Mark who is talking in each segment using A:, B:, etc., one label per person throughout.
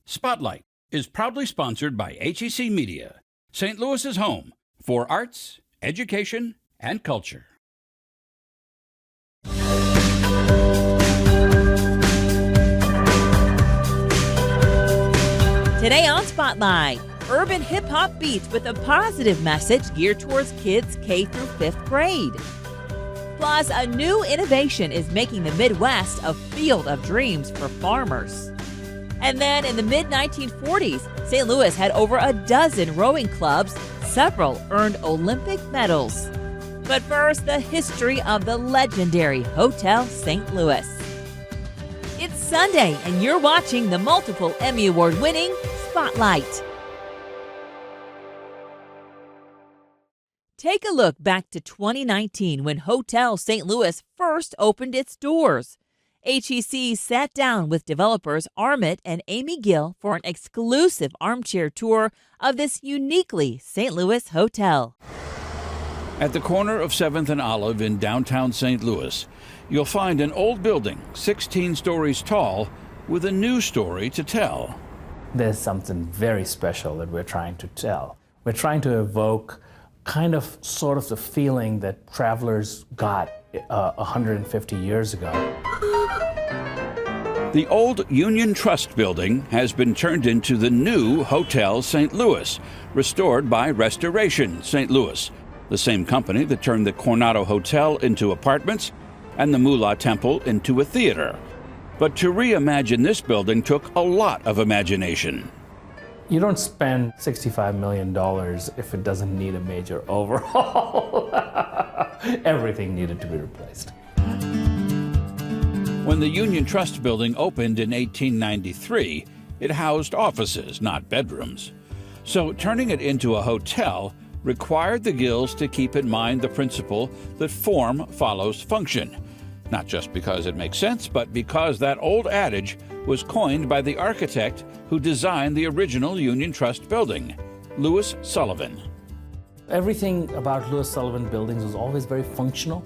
A: Spotlight is proudly sponsored by HEC Media, St. Louis's home for arts, education, and culture.
B: Today on Spotlight, urban hip-hop beats with a positive message geared towards kids K through 5th grade. Plus, a new innovation is making the Midwest a field of dreams for farmers. And then in the mid-1940s, St. Louis had over a dozen rowing clubs. Several earned Olympic medals. But first, the history of the legendary Hotel St. Louis. It's Sunday, and you're watching the multiple Emmy Award-winning Spotlight. Take a look back to 2019 when Hotel St. Louis first opened its doors. HEC sat down with developers Armit and Amy Gill for an exclusive armchair tour of this uniquely St. Louis hotel.
A: At the corner of 7th and Olive in downtown St. Louis, you'll find an old building 16 stories tall with a new story to tell.
C: There's something very special that we're trying to tell. We're trying to evoke sort of the feeling that travelers got 150 years ago.
A: The old Union Trust building has been turned into the new Hotel St. Louis, restored by Restoration St. Louis, the same company that turned the Coronado Hotel into apartments and the Moolah Temple into a theater. But to reimagine this building took a lot of imagination.
C: You don't spend $65 million if it doesn't need a major overhaul. Everything needed to be replaced.
A: When the Union Trust building opened in 1893, it housed offices, not bedrooms. So turning it into a hotel required the Gills to keep in mind the principle that form follows function. Not just because it makes sense, but because that old adage was coined by the architect who designed the original Union Trust building, Louis Sullivan.
C: Everything about Louis Sullivan buildings was always very functional.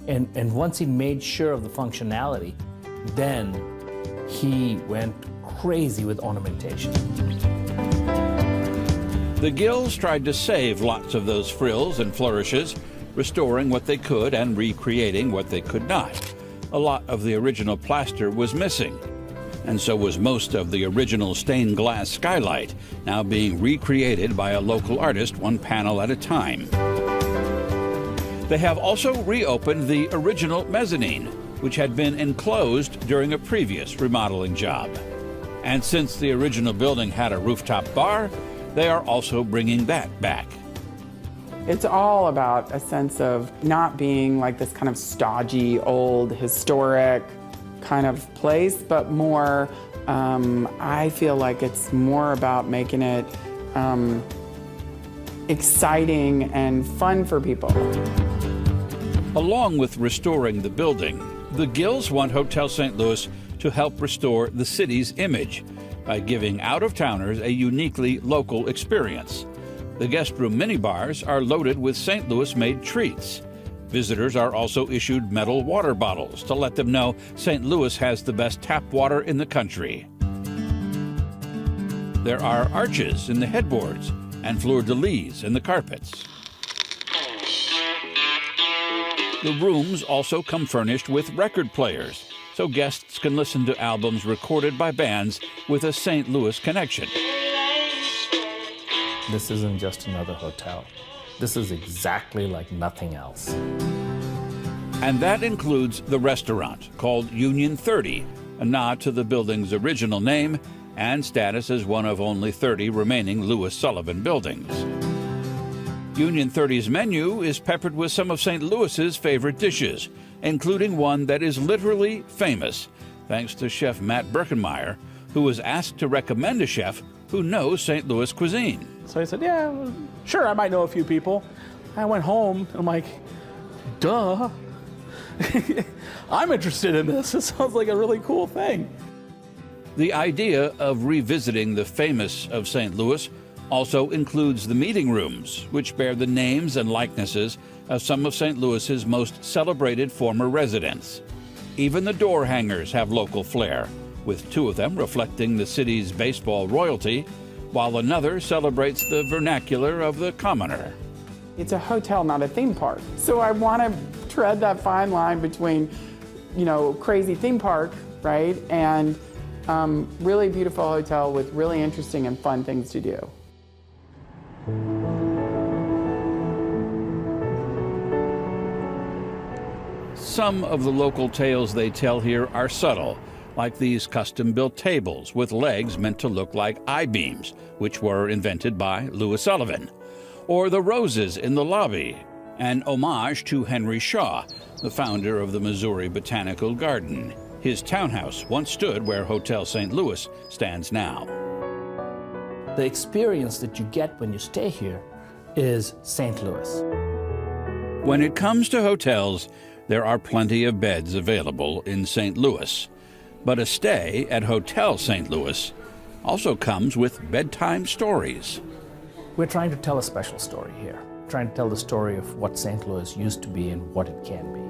C: And once he made sure of the functionality, then he went crazy with ornamentation.
A: The Gills tried to save lots of those frills and flourishes, restoring what they could and recreating what they could not. A lot of the original plaster was missing, and so was most of the original stained glass skylight, now being recreated by a local artist one panel at a time. They have also reopened the original mezzanine, which had been enclosed during a previous remodeling job. And since the original building had a rooftop bar, they are also bringing that back.
D: It's all about a sense of not being like this kind of stodgy, old, historic kind of place, but more, I feel like it's more about making it exciting and fun for people.
A: Along with restoring the building, the Gills want Hotel St. Louis to help restore the city's image by giving out-of-towners a uniquely local experience. The guest room minibars are loaded with St. Louis-made treats. Visitors are also issued metal water bottles to let them know St. Louis has the best tap water in the country. There are arches in the headboards and fleur-de-lis in the carpets. The rooms also come furnished with record players, so guests can listen to albums recorded by bands with a St. Louis connection.
C: This isn't just another hotel. This is exactly like nothing else.
A: And that includes the restaurant, called Union 30, a nod to the building's original name and status as one of only 30 remaining Louis Sullivan buildings. Union 30's menu is peppered with some of St. Louis's favorite dishes, including one that is literally famous, thanks to Chef Matt Birkenmeyer, who was asked to recommend a chef who knows St. Louis cuisine.
E: So I said, yeah, sure, I might know a few people. I went home, and I'm like, duh. I'm interested in this. It sounds like a really cool thing.
A: The idea of revisiting the famous of St. Louis also includes the meeting rooms, which bear the names and likenesses of some of St. Louis's most celebrated former residents. Even the door hangers have local flair, with two of them reflecting the city's baseball royalty, while another celebrates the vernacular of the commoner.
D: It's a hotel, not a theme park. So I want to tread that fine line between, crazy theme park, right, and really beautiful hotel with really interesting and fun things to do.
A: Some of the local tales they tell here are subtle, like these custom-built tables with legs meant to look like I-beams, which were invented by Louis Sullivan, or the roses in the lobby, an homage to Henry Shaw, the founder of the Missouri Botanical Garden. His townhouse once stood where Hotel St. Louis stands now.
C: The experience that you get when you stay here is St. Louis.
A: When it comes to hotels, there are plenty of beds available in St. Louis. But a stay at Hotel St. Louis also comes with bedtime stories.
C: We're trying to tell a special story here, trying to tell the story of what St. Louis used to be and what it can be.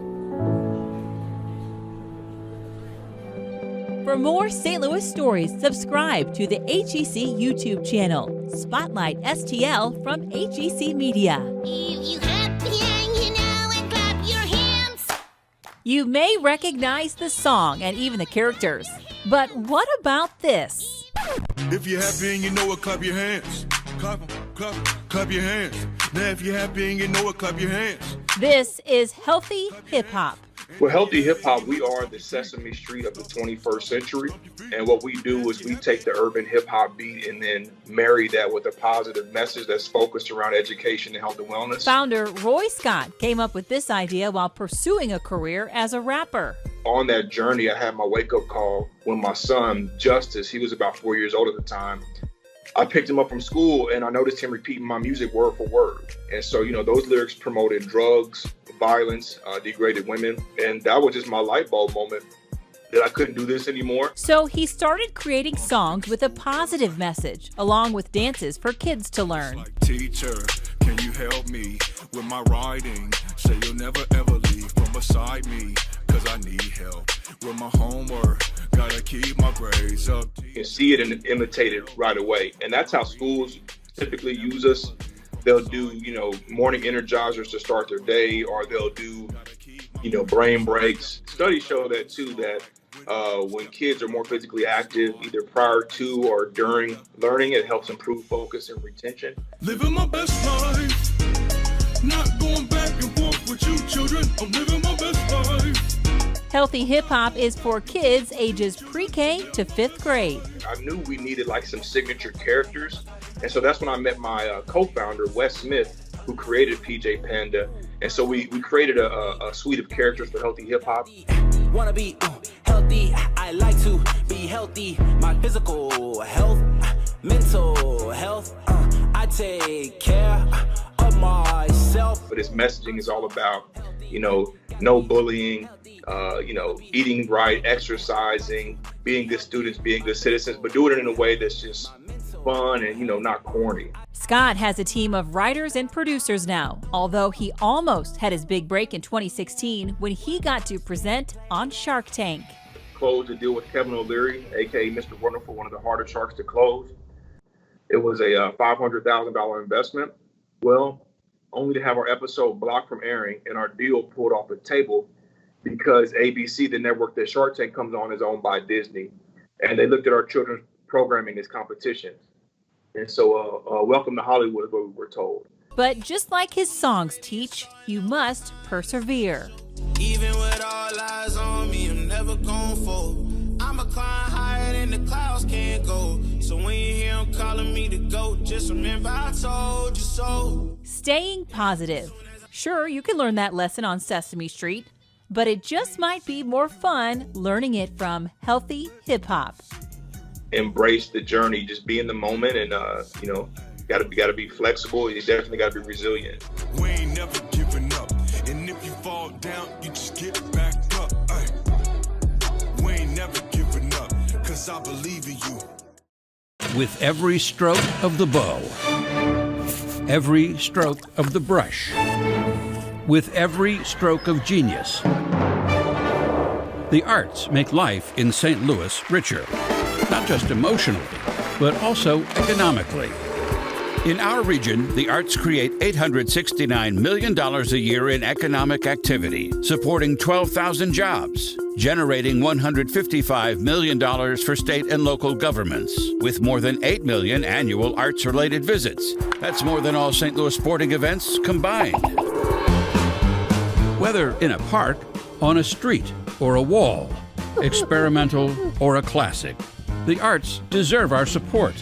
B: For more St. Louis stories, subscribe to the HEC YouTube channel. Spotlight STL from HEC Media.
F: If you happy and you know it, clap your hands.
B: You may recognize the song and even the characters, but what about this?
G: If you're happy and you know it, clap your hands. Clap 'em, clap your hands. Now if you're happy and you know it, clap your hands.
B: This is Healthy Hip Hop.
H: Well, Healthy Hip Hop, we are the Sesame Street of the 21st century. And what we do is we take the urban hip hop beat and then marry that with a positive message that's focused around education and health and wellness.
B: Founder Roy Scott came up with this idea while pursuing a career as a rapper.
H: On that journey, I had my wake-up call when my son, Justice, he was about 4 years old at the time. I picked him up from school and I noticed him repeating my music word for word. And so, those lyrics promoted drugs, violence, degraded women. And that was just my light bulb moment that I couldn't do this anymore.
B: So he started creating songs with a positive message, along with dances for kids to learn.
G: Like, teacher, can you help me with my writing? Say you'll never ever leave from beside me, cause I need help with my homework. Gotta keep my grades up.
H: You can see it and imitate it right away. And that's how schools typically use us. They'll do, morning energizers to start their day, or they'll do, brain breaks. Studies show that too, that when kids are more physically active, either prior to or during learning, it helps improve focus and retention.
G: Living my best life, not going back and forth with you children. I'm living my best life.
B: Healthy Hip Hop is for kids ages pre-K to 5th grade.
H: I knew we needed some signature characters. And so that's when I met my co-founder, Wes Smith, who created PJ Panda. And so we created a suite of characters for Healthy Hip Hop.
I: Wanna be healthy, I like to be healthy. My physical health, mental health, I take care of myself.
H: But his messaging is all about, no bullying, eating right, exercising, being good students, being good citizens, but doing it in a way that's just fun and, not corny.
B: Scott has a team of writers and producers now, although he almost had his big break in 2016 when he got to present on Shark Tank.
H: Closed a deal with Kevin O'Leary, aka Mr. Wonderful, one of the harder sharks to close. It was a $500,000 investment. Well, only to have our episode blocked from airing and our deal pulled off the table because ABC, the network that Shark Tank comes on, is owned by Disney. And they looked at our children's programming as competition. And so welcome to Hollywood is what we were told.
B: But just like his songs teach, you must persevere.
I: Even with all eyes on me, I'm never gonna fold. I'ma climb higher than the clouds can't go. So when you hear them calling me the GOAT, just remember I told you so.
B: Staying positive. Sure, you can learn that lesson on Sesame Street, but it just might be more fun learning it from Healthy Hip Hop.
H: Embrace the journey, just be in the moment, and gotta be flexible. You definitely gotta be resilient.
G: We ain't never giving up, and if you fall down, you just get back up. Ay. We ain't never giving up, cause I believe in you.
A: With every stroke of the bow, every stroke of the brush, with every stroke of genius, The arts make life in St. Louis richer, not just emotionally, but also economically. In our region, the arts create $869 million a year in economic activity, supporting 12,000 jobs, generating $155 million for state and local governments, with more than 8 million annual arts-related visits. That's more than all St. Louis sporting events combined. Whether in a park, on a street, or a wall, experimental or a classic, the arts deserve our support,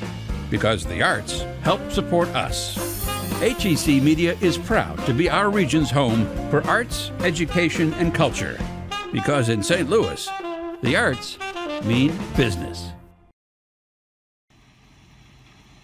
A: because the arts help support us. HEC Media is proud to be our region's home for arts, education, and culture. Because in St. Louis, the arts mean business.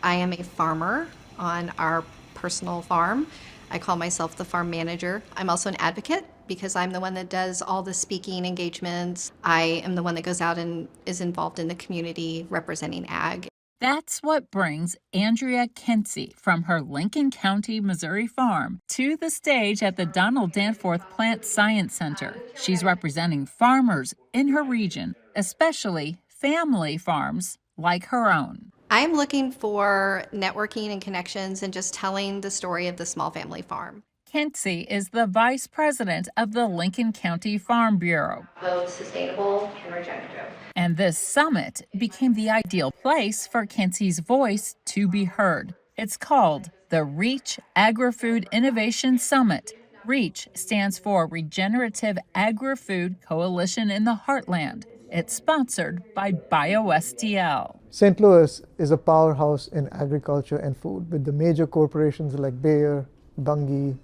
J: I am a farmer on our personal farm. I call myself the farm manager. I'm also an advocate because I'm the one that does all the speaking engagements. I am the one that goes out and is involved in the community representing ag.
K: That's what brings Andrea Kensey from her Lincoln County, Missouri farm to the stage at the Donald Danforth Plant Science Center. She's representing farmers in her region, especially family farms like her own.
J: I'm looking for networking and connections and just telling the story of the small family farm.
K: Kensey is the vice president of the Lincoln County Farm Bureau.
J: Both sustainable and regenerative.
K: And this summit became the ideal place for Kensey's voice to be heard. It's called the REACH Agri-Food Innovation Summit. REACH stands for Regenerative Agri-Food Coalition in the Heartland. It's sponsored by BioSTL.
L: St. Louis is a powerhouse in agriculture and food, with the major corporations like Bayer, Bunge,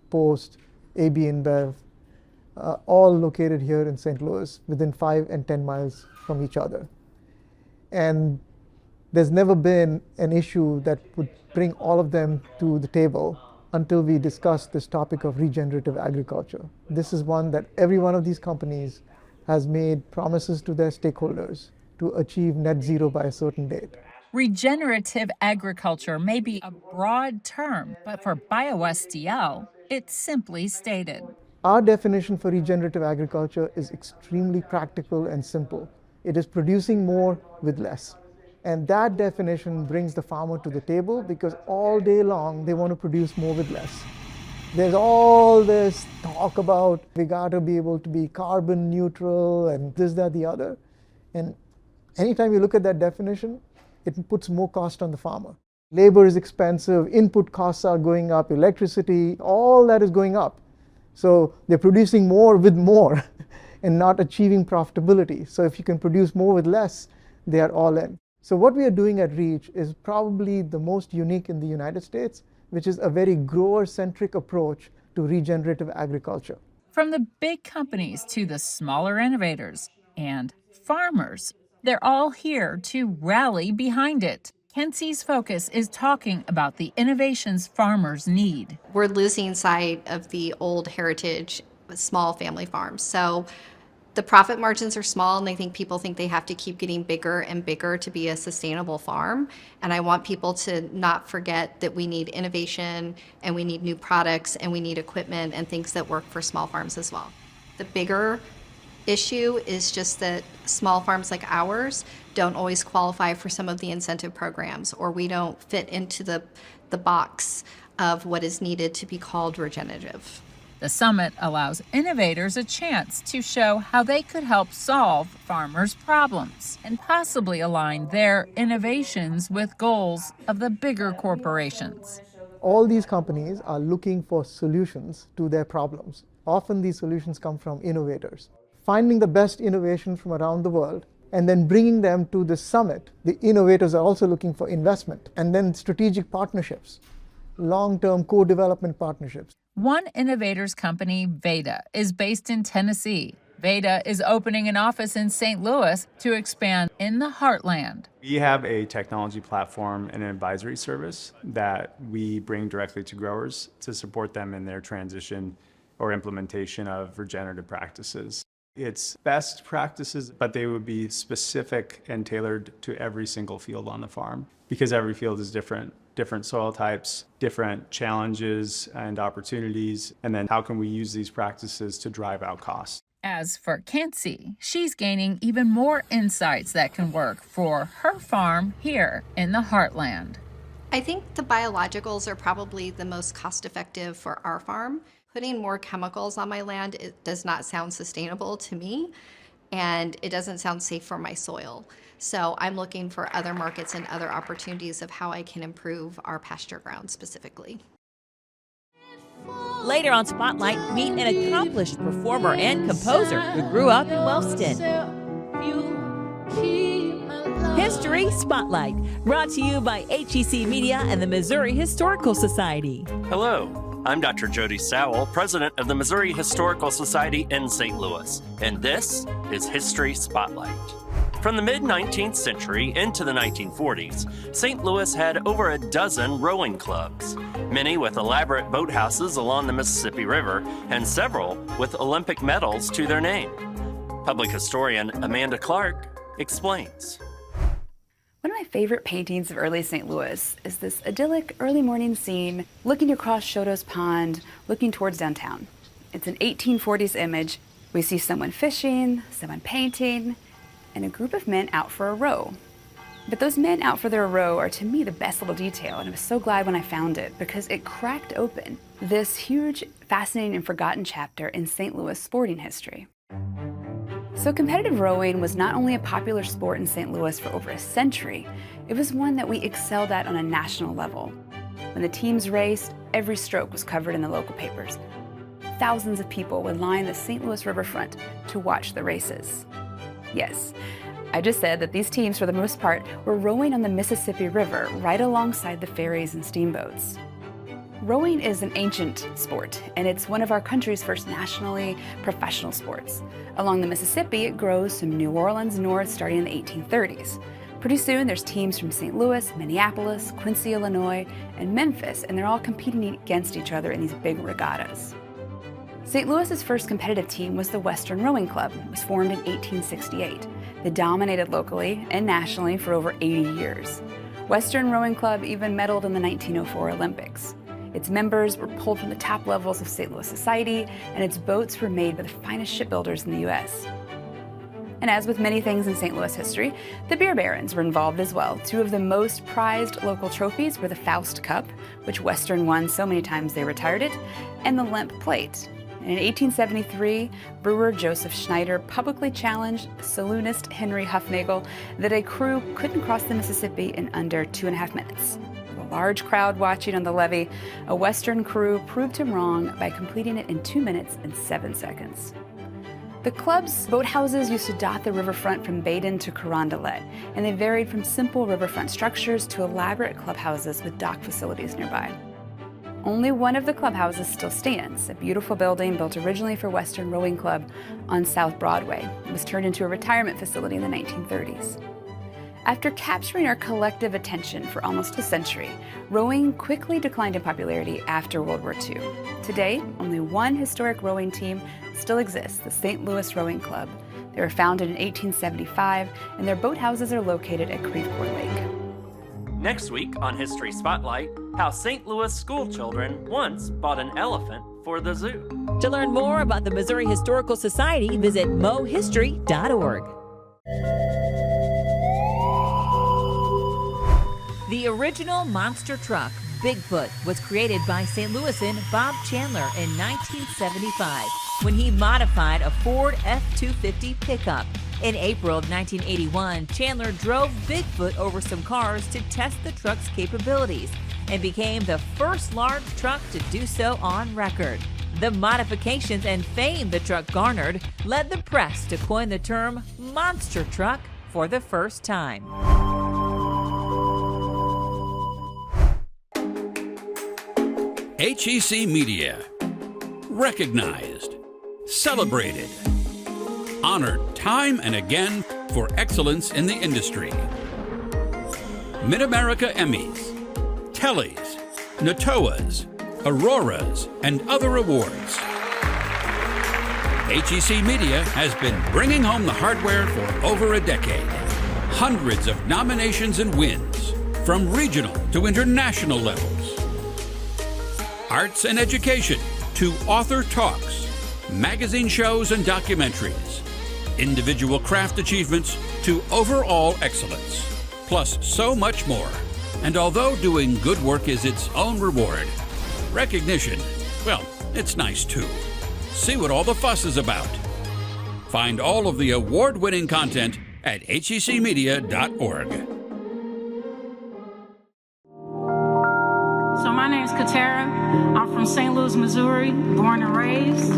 L: Post, AB InBev, all located here in St. Louis, within 5 and 10 miles from each other. And there's never been an issue that would bring all of them to the table until we discussed this topic of regenerative agriculture. This is one that every one of these companies has made promises to their stakeholders to achieve net zero by a certain date.
K: Regenerative agriculture may be a broad term, but for BioSTL, it's simply stated.
L: Our definition for regenerative agriculture is extremely practical and simple. It is producing more with less. And that definition brings the farmer to the table because all day long they want to produce more with less. There's all this talk about we got to be able to be carbon neutral and this, that, the other. And anytime you look at that definition, it puts more cost on the farmer. Labor is expensive, input costs are going up, electricity, all that is going up. So they're producing more with more and not achieving profitability. So if you can produce more with less, they are all in. So what we are doing at REACH is probably the most unique in the United States, which is a very grower-centric approach to regenerative agriculture.
K: From the big companies to the smaller innovators and farmers, they're all here to rally behind it. Kensey's focus is talking about the innovations farmers need.
J: We're losing sight of the old heritage small family farms. So the profit margins are small, and people think they have to keep getting bigger and bigger to be a sustainable farm. And I want people to not forget that we need innovation and we need new products and we need equipment and things that work for small farms as well. The bigger issue is just that small farms like ours don't always qualify for some of the incentive programs, or we don't fit into the box of what is needed to be called regenerative.
K: The summit allows innovators a chance to show how they could help solve farmers' problems and possibly align their innovations with goals of the bigger corporations.
L: All these companies are looking for solutions to their problems. Often these solutions come from innovators. Finding the best innovation from around the world and then bringing them to the summit. The innovators are also looking for investment and then strategic partnerships, long-term co-development partnerships.
K: One innovators company, Veda, is based in Tennessee. Veda is opening an office in St. Louis to expand in the heartland.
M: We have a technology platform and an advisory service that we bring directly to growers to support them in their transition or implementation of regenerative practices. It's best practices, but they would be specific and tailored to every single field on the farm because every field is different soil types, different challenges and opportunities, and then how can we use these practices to drive out costs?
K: As for Kenzie, she's gaining even more insights that can work for her farm here in the heartland.
J: I think the biologicals are probably the most cost-effective for our farm. Putting more chemicals on my land, it does not sound sustainable to me, and it doesn't sound safe for my soil. So I'm looking for other markets and other opportunities of how I can improve our pasture ground specifically.
B: Later on Spotlight, meet an accomplished performer and composer who grew up in Wellston. History Spotlight, brought to you by HEC Media and the Missouri Historical Society.
N: Hello, I'm Dr. Jody Sowell, president of the Missouri Historical Society in St. Louis, and this is History Spotlight. From the mid-19th century into the 1940s, St. Louis had over a dozen rowing clubs, many with elaborate boathouses along the Mississippi River, and several with Olympic medals to their name. Public historian Amanda Clark explains.
O: One of my favorite paintings of early St. Louis is this idyllic early morning scene looking across Choteau's Pond, looking towards downtown. It's an 1840s image. We see someone fishing, someone painting, and a group of men out for a row. But those men out for their row are, to me, the best little detail, and I was so glad when I found it because it cracked open this huge, fascinating, and forgotten chapter in St. Louis sporting history. So competitive rowing was not only a popular sport in St. Louis for over a century, it was one that we excelled at on a national level. When the teams raced, every stroke was covered in the local papers. Thousands of people would line the St. Louis riverfront to watch the races. Yes, I just said that these teams, for the most part, were rowing on the Mississippi River right alongside the ferries and steamboats. Rowing is an ancient sport, and it's one of our country's first nationally professional sports. Along the Mississippi, it grows from New Orleans north starting in the 1830s. Pretty soon, there's teams from St. Louis, Minneapolis, Quincy, Illinois, and Memphis, and they're all competing against each other in these big regattas. St. Louis's first competitive team was the Western Rowing Club. It was formed in 1868. They dominated locally and nationally for over 80 years. Western Rowing Club even medaled in the 1904 Olympics. Its members were pulled from the top levels of St. Louis society, and its boats were made by the finest shipbuilders in the U.S. And as with many things in St. Louis history, the beer barons were involved as well. Two of the most prized local trophies were the Faust Cup, which Western won so many times they retired it, and the Lemp Plate. In 1873, brewer Joseph Schneider publicly challenged saloonist Henry Huffnagel that a crew couldn't cross the Mississippi in under 2.5 minutes. With a large crowd watching on the levee, a Western crew proved him wrong by completing it in 2 minutes and 7 seconds. The club's boathouses used to dot the riverfront from Baden to Carondelet, and they varied from simple riverfront structures to elaborate clubhouses with dock facilities nearby. Only one of the clubhouses still stands, a beautiful building built originally for Western Rowing Club on South Broadway. It was turned into a retirement facility in the 1930s. After capturing our collective attention for almost a century, rowing quickly declined in popularity after World War II. Today, only one historic rowing team still exists, the St. Louis Rowing Club. They were founded in 1875, and their boathouses are located at Creveport Lake.
N: Next week on History Spotlight, how St. Louis school children once bought an elephant for the zoo.
B: To learn more about the Missouri Historical Society, visit mohistory.org. The original monster truck, Bigfoot, was created by St. Louisan Bob Chandler in 1975 when he modified a Ford F-250 pickup. In April of 1981, Chandler drove Bigfoot over some cars to test the truck's capabilities and became the first large truck to do so on record. The modifications and fame the truck garnered led the press to coin the term monster truck for the first time.
A: HEC Media. Recognized, celebrated, honored time and again for excellence in the industry. Mid-America Emmys, Tellys, Natoas, Auroras, and other awards. HEC Media has been bringing home the hardware for over a decade. Hundreds of nominations and wins, from regional to international levels. Arts and education to author talks. magazine shows and documentaries, individual craft achievements to overall excellence, plus so much more. And although doing good work is its own reward, recognition, well, it's nice too. See what all the fuss is about. Find all of the award-winning content at hecmedia.org.
P: So my name's Katara. I'm from St. Louis, Missouri, born and raised.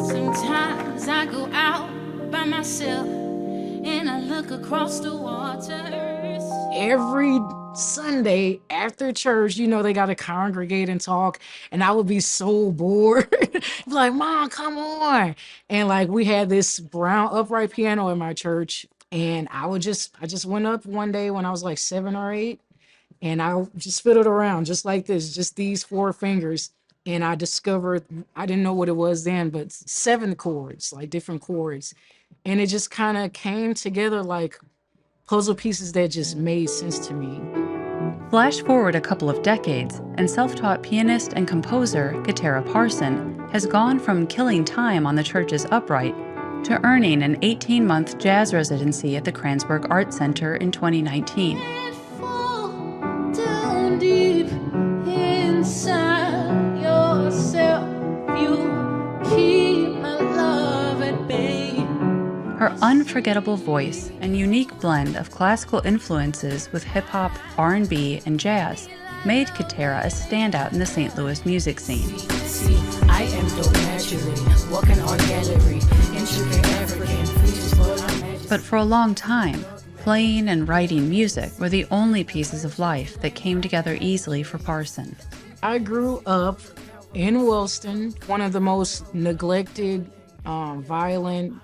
P: Sometimes I go out by myself and I look across the waters. Every Sunday after church, you know, they got to congregate and talk, and I would be so bored. Like, Mom, come on. And like, we had this brown upright piano in my church, and I just went up one day when I was like 7 or 8, and I just fiddled around just like this, just these 4 fingers. And I discovered, I didn't know what it was then, but 7 chords, like different chords. And it just kind of came together like puzzle pieces that just made sense to me.
O: Flash forward a couple of decades, and self-taught pianist and composer Katara Parson has gone from killing time on the church's upright to earning an 18-month jazz residency at the Kranzberg Art Center in 2019.
P: Down deep inside yourself, you keep my love at bay.
O: Her unforgettable voice and unique blend of classical influences with hip-hop, R&B, and jazz made Katara a standout in the St. Louis music scene.
P: See, I am dope naturally, walking art gallery, intricate African features, Lord, I'm magic.
O: But for a long time, playing and writing music were the only pieces of life that came together easily for Parson.
P: I grew up in Wellston, one of the most neglected, violent,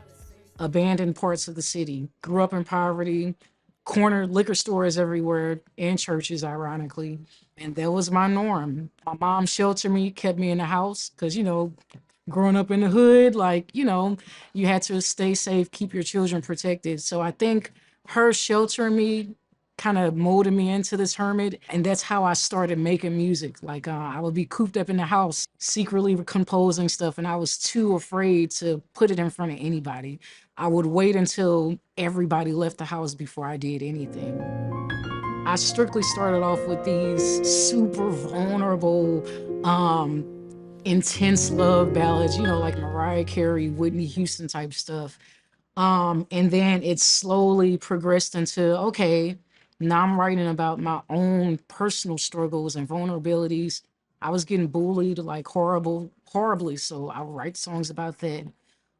P: abandoned parts of the city. Grew up in poverty, corner liquor stores everywhere, and churches, ironically. And that was my norm. My mom sheltered me, kept me in the house, because, you know, growing up in the hood, like, you know, you had to stay safe, keep your children protected. So I think her sheltering me kind of molded me into this hermit, and that's how I started making music. Like I would be cooped up in the house, secretly composing stuff, and I was too afraid to put it in front of anybody. I would wait until everybody left the house before I did anything. I strictly started off with these super vulnerable, intense love ballads, you know, like Mariah Carey, Whitney Houston type stuff. And then it slowly progressed into, okay, now I'm writing about my own personal struggles and vulnerabilities. I was getting bullied like horribly. So I would write songs about that,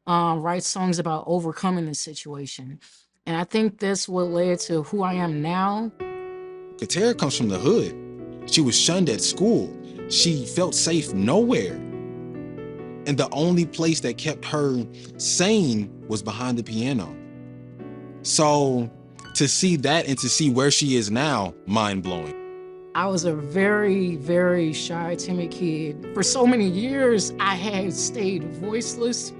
P: write songs about overcoming the situation. And I think that's what led to who I am now.
Q: Katara comes from the hood. She was shunned at school. She felt safe nowhere. And the only place that kept her sane was behind the piano. So to see that and to see where she is now, mind-blowing.
P: I was a very, very shy, timid kid. For so many years, I had stayed voiceless.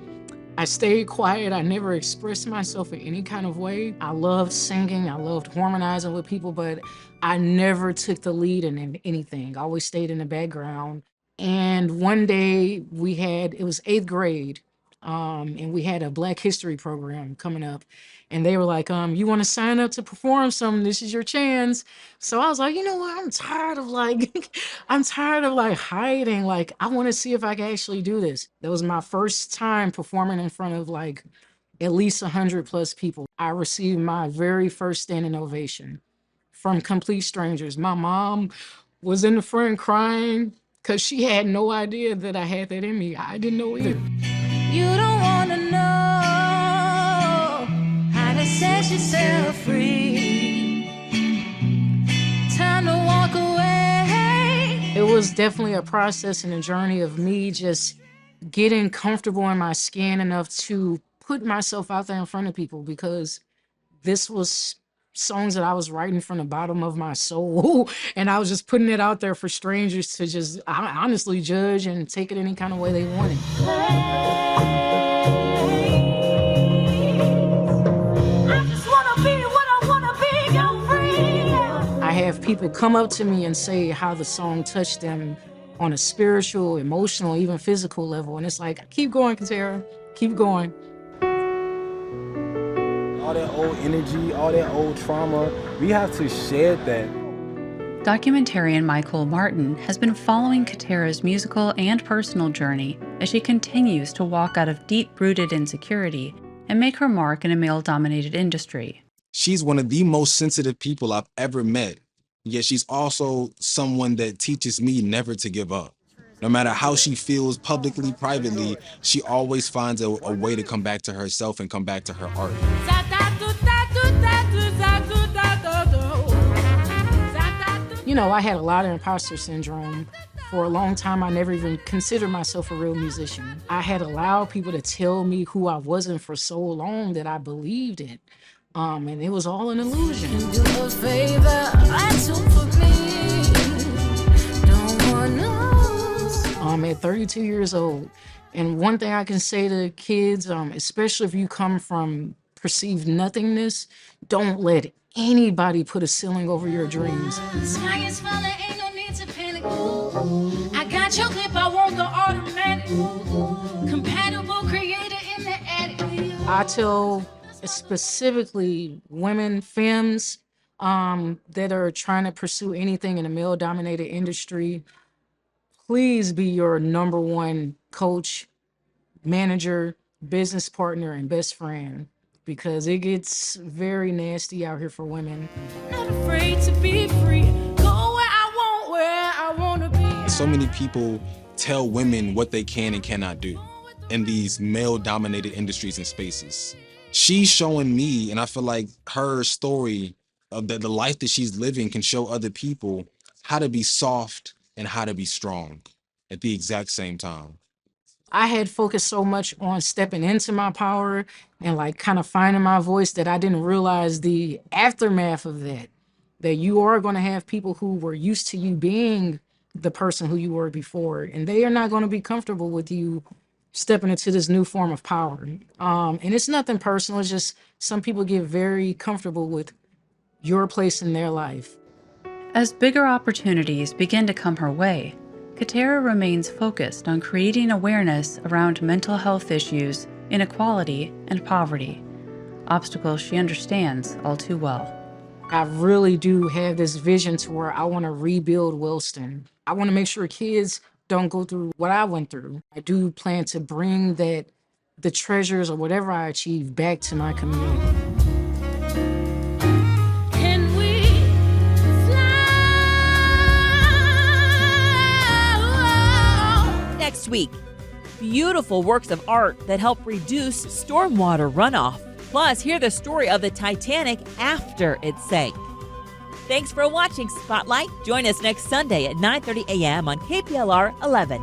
P: I stayed quiet. I never expressed myself in any kind of way. I loved singing. I loved harmonizing with people, but I never took the lead in anything. I always stayed in the background. And one day it was 8th grade, and we had a Black History program coming up. And they were like, you want to sign up to perform something? This is your chance. So I was like, you know what? I'm tired of hiding. Like, I want to see if I can actually do this. That was my first time performing in front of like at least 100+ people. I received my very first standing ovation from complete strangers. My mom was in the front crying because she had no idea that I had that in me. I didn't know either. You don't want to know how to set yourself free. Time to walk away. It was definitely a process and a journey of me just getting comfortable in my skin enough to put myself out there in front of people, because this was songs that I was writing from the bottom of my soul, and I was just putting it out there for strangers to just honestly judge and take it any kind of way they wanted. I just wanna be what I wanna be, I'm free. I have people come up to me and say how the song touched them on a spiritual, emotional, even physical level. And it's like, keep going, Katera, keep going.
R: All that old energy, all that old trauma, we have to shed that.
O: Documentarian Michael Martin has been following Katera's musical and personal journey as she continues to walk out of deep-rooted insecurity and make her mark in a male-dominated industry.
Q: She's one of the most sensitive people I've ever met, yet she's also someone that teaches me never to give up. No matter how she feels publicly, privately, she always finds a way to come back to herself and come back to her art.
P: You know, I had a lot of imposter syndrome. For a long time, I never even considered myself a real musician. I had allowed people to tell me who I wasn't for so long that I believed it. And it was all an illusion. I'm at 32 years old. And one thing I can say to kids, especially if you come from perceived nothingness, don't let anybody put a ceiling over your dreams.
I: I got your clip, I want the automatic. Compatible creator in the attic.
P: I tell specifically women, femmes that are trying to pursue anything in a male-dominated industry, please be your number one coach, manager, business partner, and best friend, because it gets very nasty out here for women.
I: Not afraid to be free. Go where I want to be.
Q: So many people tell women what they can and cannot do in these male-dominated industries and spaces. She's showing me, and I feel like her story of the life that she's living can show other people how to be soft and how to be strong at the exact same time.
P: I had focused so much on stepping into my power and like kind of finding my voice that I didn't realize the aftermath of that you are going to have people who were used to you being the person who you were before, and they are not going to be comfortable with you stepping into this new form of power. And it's nothing personal. It's just some people get very comfortable with your place in their life.
O: As bigger opportunities begin to come her way, Katera remains focused on creating awareness around mental health issues, inequality, and poverty, obstacles she understands all too well.
P: I really do have this vision to where I want to rebuild Wellston. I want to make sure kids don't go through what I went through. I do plan to bring the treasures or whatever I achieve back to my community.
I: Can we fly?
B: Next week, beautiful works of art that help reduce stormwater runoff. Plus, hear the story of the Titanic after it sank. Thanks for watching Spotlight. Join us next Sunday at 9:30 a.m. on KPLR 11.